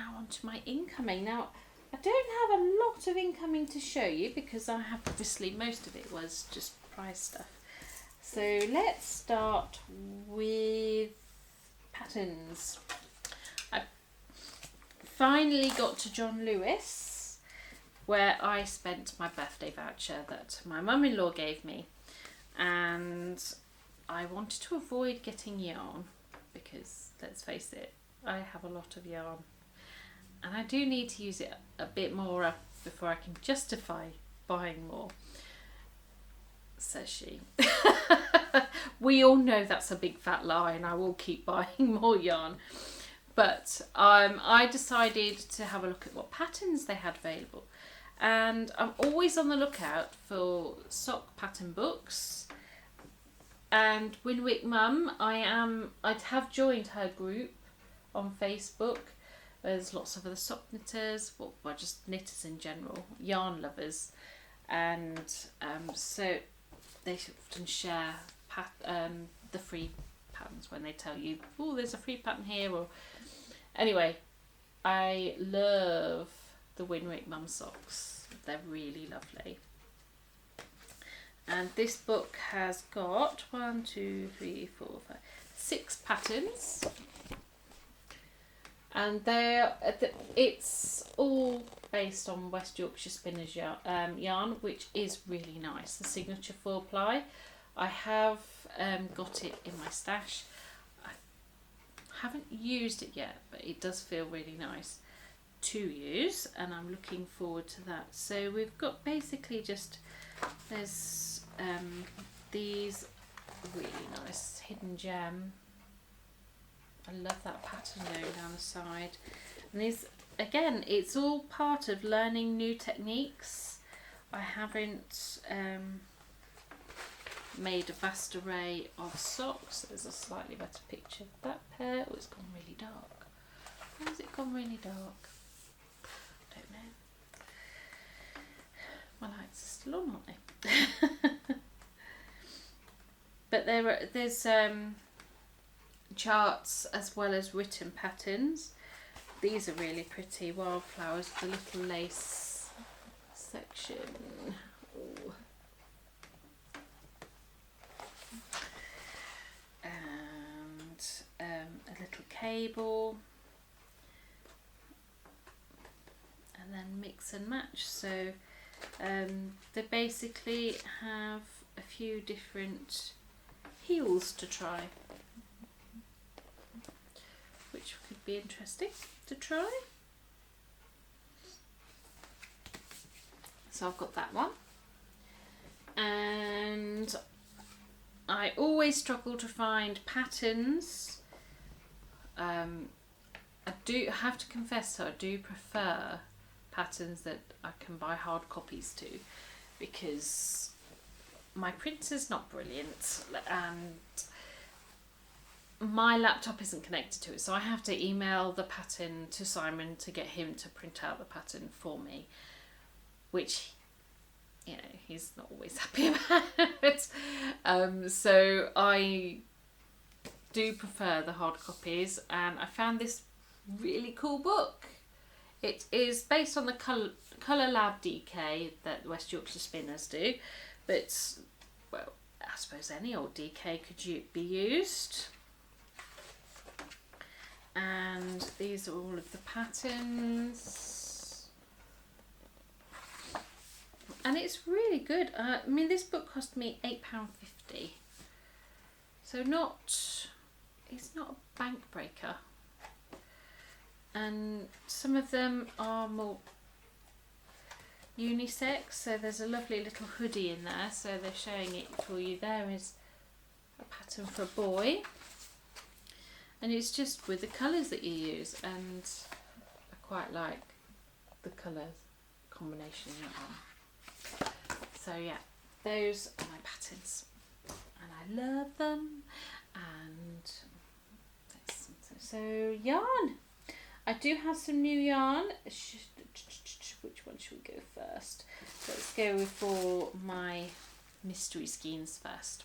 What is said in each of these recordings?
now on to my incoming. Now, I don't have a lot of incoming to show you because I have obviously most of it was just prize stuff. So let's start with patterns. I finally got to John Lewis, where I spent my birthday voucher that my mum-in-law gave me, and I wanted to avoid getting yarn because, let's face it, I have a lot of yarn and I do need to use it a bit more up before I can justify buying more, says she. We all know that's a big fat lie, and I will keep buying more yarn. But I decided to have a look at what patterns they had available, and I'm always on the lookout for sock pattern books. And Winwick Mum, I have joined her group on Facebook. There's lots of other sock knitters, well, just knitters in general, yarn lovers, and so they often share the free patterns when they tell you, oh, there's a free pattern here. Or anyway, I love the Winwick Mum socks. They're really lovely. And this book has got 6 patterns, and it's all based on West Yorkshire Spinners yarn, which is really nice. The signature 4-ply. I have got it in my stash. I haven't used it yet, but it does feel really nice to use, and I'm looking forward to that. So we've got basically there's these really nice hidden gem. I love that pattern going down the side, and these, again, it's all part of learning new techniques. I haven't made a vast array of socks. There's a slightly better picture of that pair. Oh, it's gone really dark. Why has it gone really dark? I don't know. My lights are still on, aren't they? But there's charts as well as written patterns. These are really pretty wildflowers with a little lace section. Ooh. And a little cable, and then mix and match. So they basically have a few different heels to try, which could be interesting to try. So I've got that one, and I always struggle to find patterns. I do have to confess, so I do prefer patterns that I can buy hard copies to, because my printer's not brilliant and my laptop isn't connected to it, so I have to email the pattern to Simon to get him to print out the pattern for me, which, you know, he's not always happy about. So I do prefer the hard copies, and I found this really cool book. It is based on the Colour Lab DK that West Yorkshire Spinners do, but, well, I suppose any old DK could be used. And these are all of the patterns. And it's really good. I mean, this book cost me £8.50. So it's not a bank breaker. And some of them are more unisex, so there's a lovely little hoodie in there, so they're showing it for you. There is a pattern for a boy, and it's just with the colours that you use, and I quite like the colour combination in that one. So yeah, those are my patterns, and I love them. And so yarn. I do have some new yarn. Which one should we go first? Let's go for my mystery skeins first.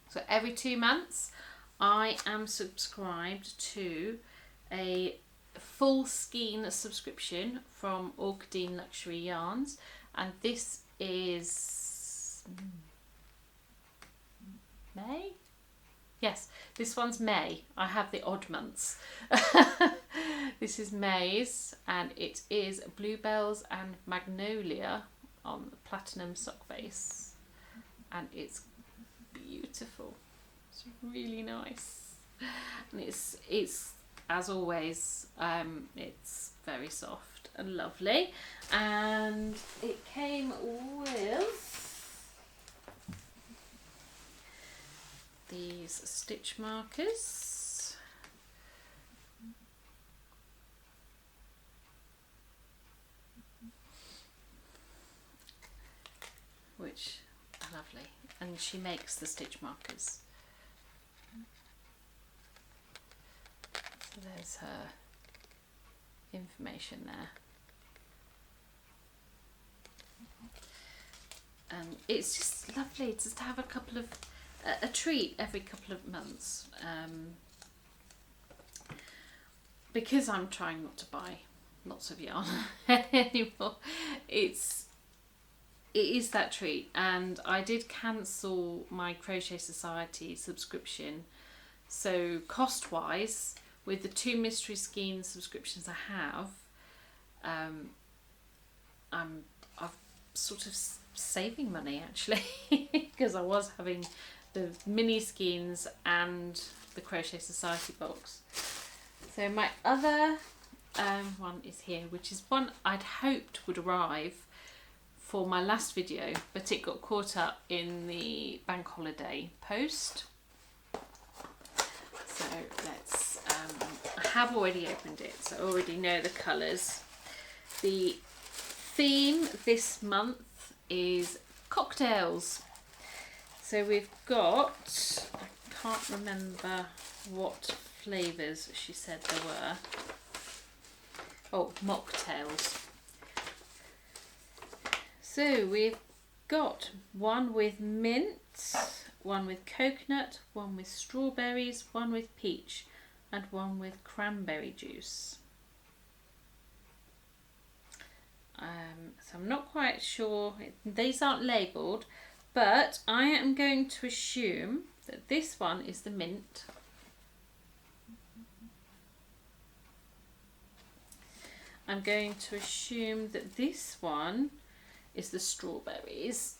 So every 2 months I am subscribed to a full skein subscription from Orchidine Luxury Yarns, and this is May. Yes, this one's May. I have the odd months. This is May's, and it is Bluebells and Magnolia on the platinum sock base, and it's beautiful. It's really nice, and it's as always, it's very soft and lovely, and it came with these stitch markers, which are lovely, and she makes the stitch markers. So there's her information there. And it's just lovely just to have a couple of a treat every couple of months, because I'm trying not to buy lots of yarn anymore. It is that treat, and I did cancel my Crochet Society subscription, so cost wise, with the 2 mystery skein subscriptions I have, I'm sort of saving money actually, because I was having the mini skeins and the Crochet Society box. So my other one is here, which is one I'd hoped would arrive for my last video, but it got caught up in the bank holiday post. So let's, I have already opened it, so I already know the colours. The theme this month is cocktails. So we've got, I can't remember what flavours she said there were. Oh, mocktails. So we've got one with mint, one with coconut, one with strawberries, one with peach, and one with cranberry juice. So I'm not quite sure, these aren't labelled, but I am going to assume that this one is the mint. I'm going to assume that this one is the strawberries.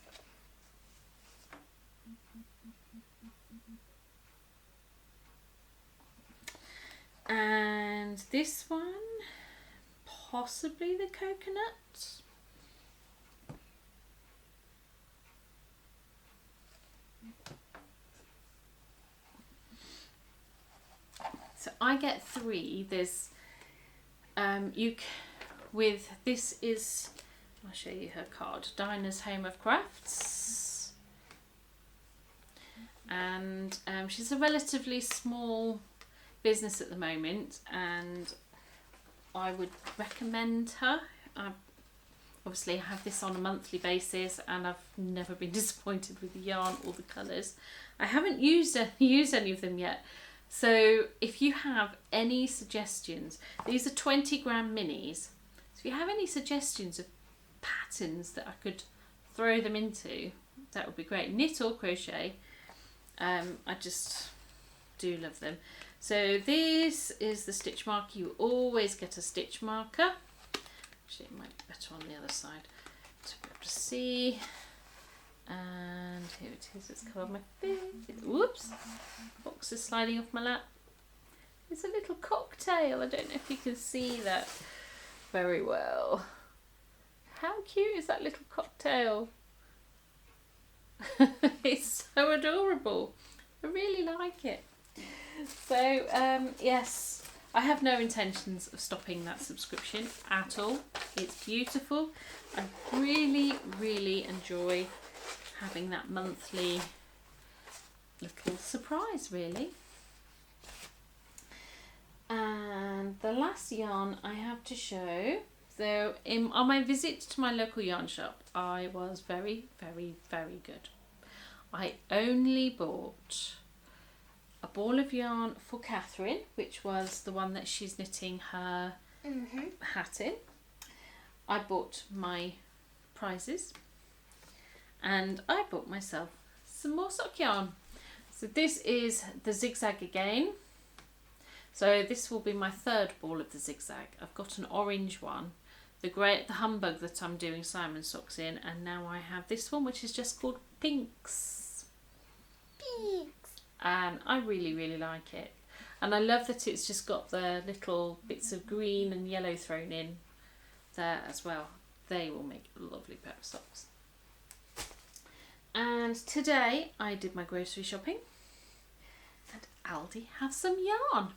And this one, possibly the coconut. So I get 3. There's with this is, I'll show you her card, Dinah's Home of Crafts, and she's a relatively small business at the moment, and I would recommend her. Obviously I have this on a monthly basis, and I've never been disappointed with the yarn or the colours. I haven't used any of them yet, so if you have any suggestions, these are 20-gram minis, so if you have any suggestions of patterns that I could throw them into, that would be great. Knit or crochet, I just do love them. So this is the stitch marker. You always get a stitch marker. Actually, it might be better on the other side to be able to see. And here it is. It's covered my face. Whoops! Box is sliding off my lap. It's a little cocktail. I don't know if you can see that very well. How cute is that little cocktail? It's so adorable. I really like it. So yes, I have no intentions of stopping that subscription at all. It's beautiful. I really enjoy having that monthly little surprise, really. And the last yarn I have to show, so on my visit to my local yarn shop, I was very good. I only bought a ball of yarn for Catherine, which was the one that she's knitting her hat in. I bought my prizes, and I bought myself some more sock yarn. So this is the zigzag again. So this will be my third ball of the zigzag. I've got an orange one, the humbug that I'm doing Simon socks in, and now I have this one which is just called Pinks. And I really like it, and I love that it's just got the little bits of green and yellow thrown in there as well. They will make a lovely pair of socks. And today I did my grocery shopping, and Aldi have some yarn.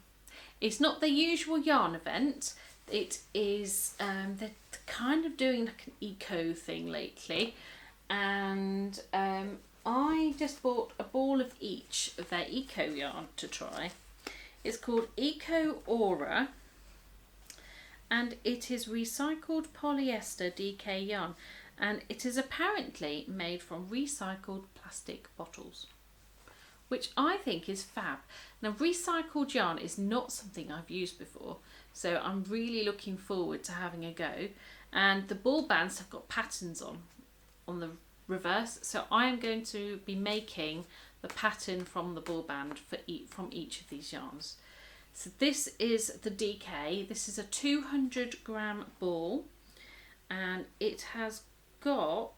It's not the usual yarn event. It is they're kind of doing like an eco thing lately, and I just bought a ball of each of their eco yarn to try. It's called Eco Aura, and it is recycled polyester DK yarn, and it is apparently made from recycled plastic bottles, which I think is fab. Now, recycled yarn is not something I've used before, so I'm really looking forward to having a go. And the ball bands have got patterns on the reverse, so I am going to be making the pattern from the ball band from each of these yarns. So this is the DK. This is a 200 gram ball, and it has got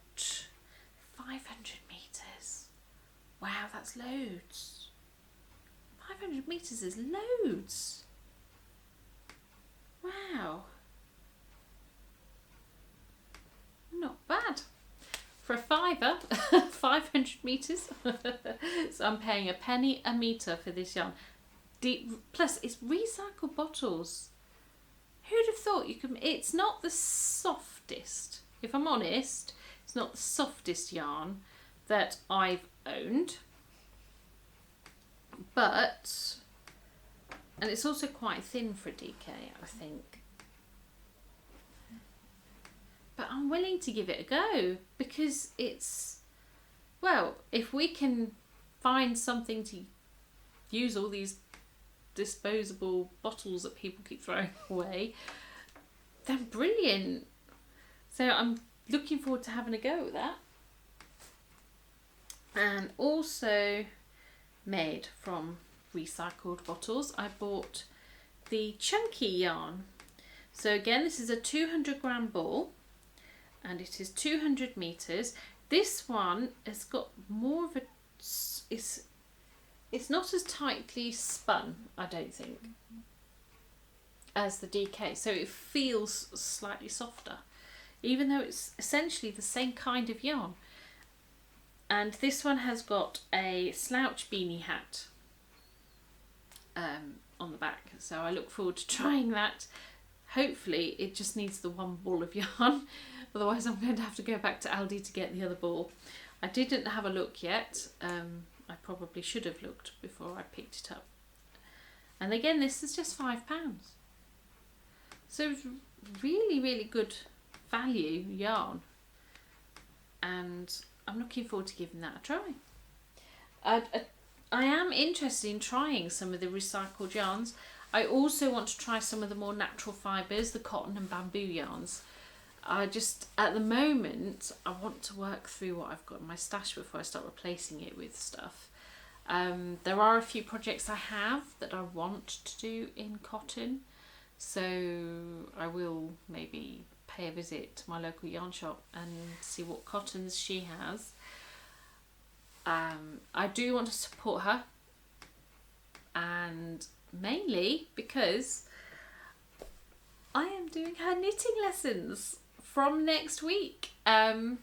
500 meters. Wow, that's loads. 500 meters is loads. Wow. Not bad. For a fiver, 500 meters. So I'm paying a penny a meter for this yarn. Plus, it's recycled bottles. Who'd have thought you could? It's not the softest. If I'm honest, it's not the softest yarn that I've owned. But, and it's also quite thin for a DK, I think. But I'm willing to give it a go, because it's, well, if we can find something to use all these disposable bottles that people keep throwing away, then brilliant. So I'm looking forward to having a go at that. And also made from recycled bottles, I bought the chunky yarn. So again, this is a 200 gram ball, and it is 200 meters. This one has got more of a, it's not as tightly spun, I don't think, as the DK, so it feels slightly softer, even though it's essentially the same kind of yarn. And this one has got a slouch beanie hat on the back, so I look forward to trying that. Hopefully it just needs the one ball of yarn, otherwise I'm going to have to go back to Aldi to get the other ball. I didn't have a look yet. I probably should have looked before I picked it up. And again, this is just £5. So it's really good value yarn, and I'm looking forward to giving that a try. I am interested in trying some of the recycled yarns. I also want to try some of the more natural fibres, the cotton and bamboo yarns. At the moment, I want to work through what I've got in my stash before I start replacing it with stuff. There are a few projects I have that I want to do in cotton, so I will maybe pay a visit to my local yarn shop and see what cottons she has. I do want to support her, and mainly because I am doing her knitting lessons from next week. I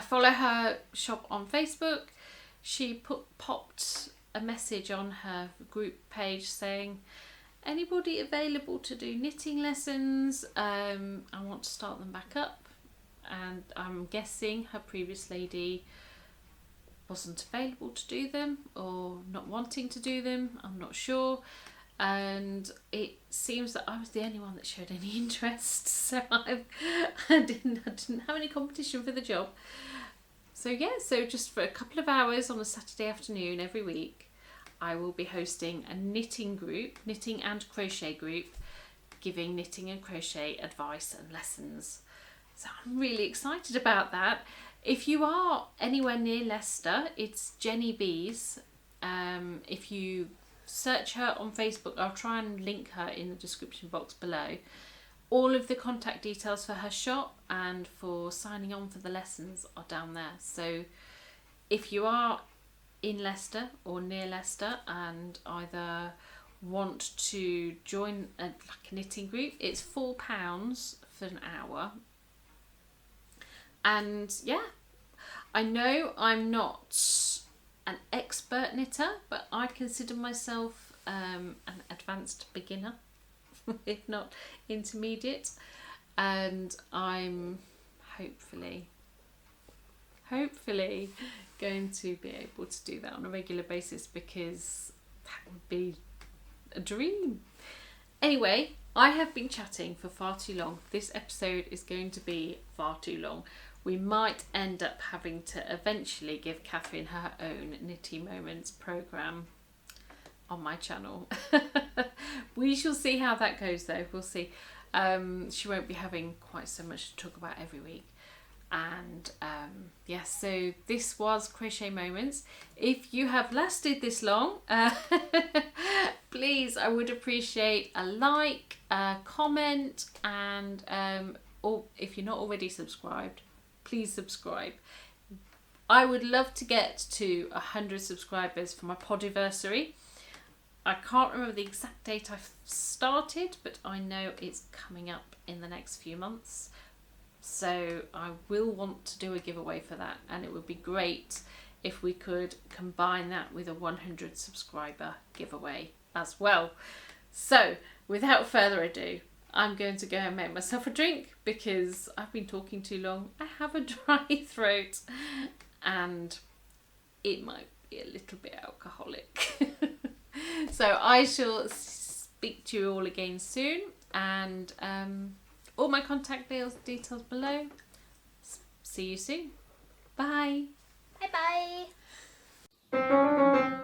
follow her shop on Facebook. She popped a message on her group page saying, anybody available to do knitting lessons? I want to start them back up. And I'm guessing her previous lady wasn't available to do them, or not wanting to do them, I'm not sure. And it seems that I was the only one that showed any interest, so I didn't have any competition for the job. So yeah, so just for a couple of hours on a Saturday afternoon every week, I will be hosting a knitting and crochet group, giving knitting and crochet advice and lessons. So I'm really excited about that. If you are anywhere near Leicester, it's Jenny Bees. If you search her on Facebook, I'll try and link her in the description box below. All of the contact details for her shop and for signing on for the lessons are down there. So if you are in Leicester or near Leicester and either want to join a knitting group, it's £4 for an hour. And yeah, I know I'm not an expert knitter, but I consider myself an advanced beginner, if not intermediate, and I'm hopefully going to be able to do that on a regular basis, because that would be a dream. Anyway, I have been chatting for far too long. This episode is going to be far too long. We might end up having to eventually give Catherine her own Knitty Moments programme on my channel. We shall see how that goes though, we'll see. She won't be having quite so much to talk about every week. And yes, so this was Crochet Moments. If you have lasted this long, please, I would appreciate a like, a comment, and or if you're not already subscribed, please subscribe. I would love to get to 100 subscribers for my podiversary. I can't remember the exact date I've started, but I know it's coming up in the next few months. So I will want to do a giveaway for that, and it would be great if we could combine that with a 100 subscriber giveaway as well. So without further ado, I'm going to go and make myself a drink because I've been talking too long. I have a dry throat and it might be a little bit alcoholic. So I shall speak to you all again soon, and all my contact details below. See you soon. Bye. Bye bye.